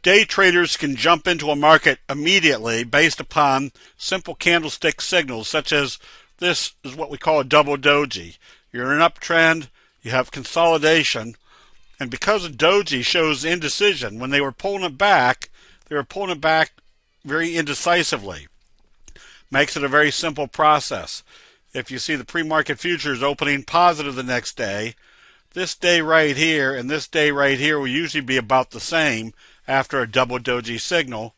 Day traders can jump into a market immediately based upon simple candlestick signals, such as this is what we call a double doji. You're in an uptrend, you have consolidation, and because a doji shows indecision, when they were pulling it back very indecisively. Makes it a very simple process. If you see the pre-market futures opening positive the next day, this day right here and this day right here will usually be about the same after a double doji signal,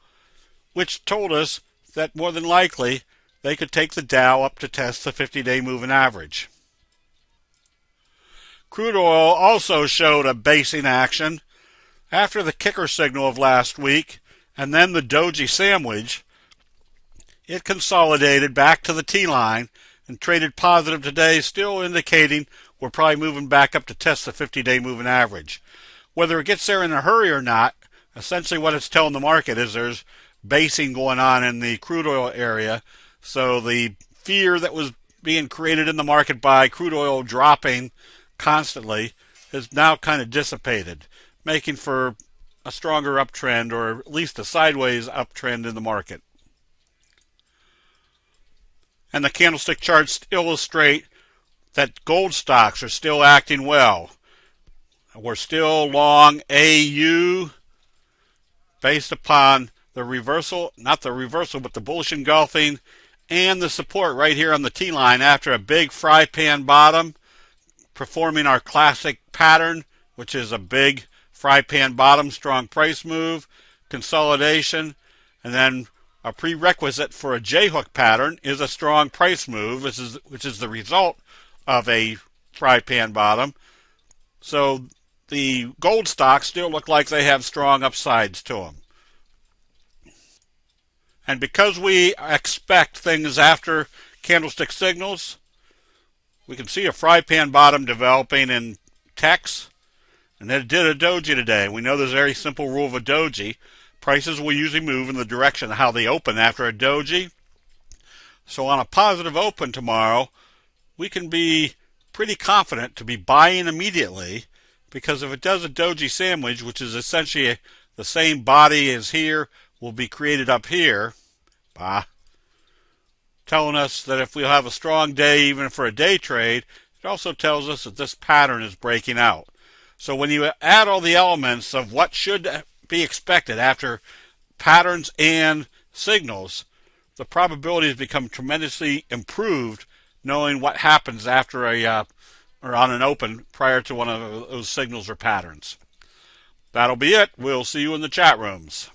which told us that more than likely they could take the Dow up to test the 50-day moving average. Crude oil also showed a basing action after the kicker signal of last week and then the doji sandwich. It consolidated back to the T-line and traded positive today, still indicating we're probably moving back up to test the 50-day moving average. Whether it gets there in a hurry or not, essentially what it's telling the market is there's basing going on in the crude oil area. So the fear that was being created in the market by crude oil dropping constantly is now kind of dissipated, making for a stronger uptrend, or at least a sideways uptrend in the market. And the candlestick charts illustrate that gold stocks are still acting well. We're still long AU based upon the reversal, not the reversal, but the bullish engulfing and the support right here on the T-line after a big fry pan bottom, performing our classic pattern, which is a big fry pan bottom, strong price move, consolidation, and then a prerequisite for a J-hook pattern is a strong price move, which is the result of a fry pan bottom. So the gold stocks still look like they have strong upsides to them. And because we expect things after candlestick signals, we can see a fry pan bottom developing in techs, and it did a doji today. We know there's a very simple rule of a doji. Prices will usually move in the direction of how they open after a doji. So on a positive open tomorrow, we can be pretty confident to be buying immediately, because if it does a doji sandwich, which is essentially the same body as here, will be created up here, telling us that if we'll have a strong day even for a day trade, it also tells us that this pattern is breaking out. So when you add all the elements of what should be expected after patterns and signals, the probabilities become tremendously improved knowing what happens after or on an open prior to one of those signals or patterns. That'll be it. We'll see you in the chat rooms.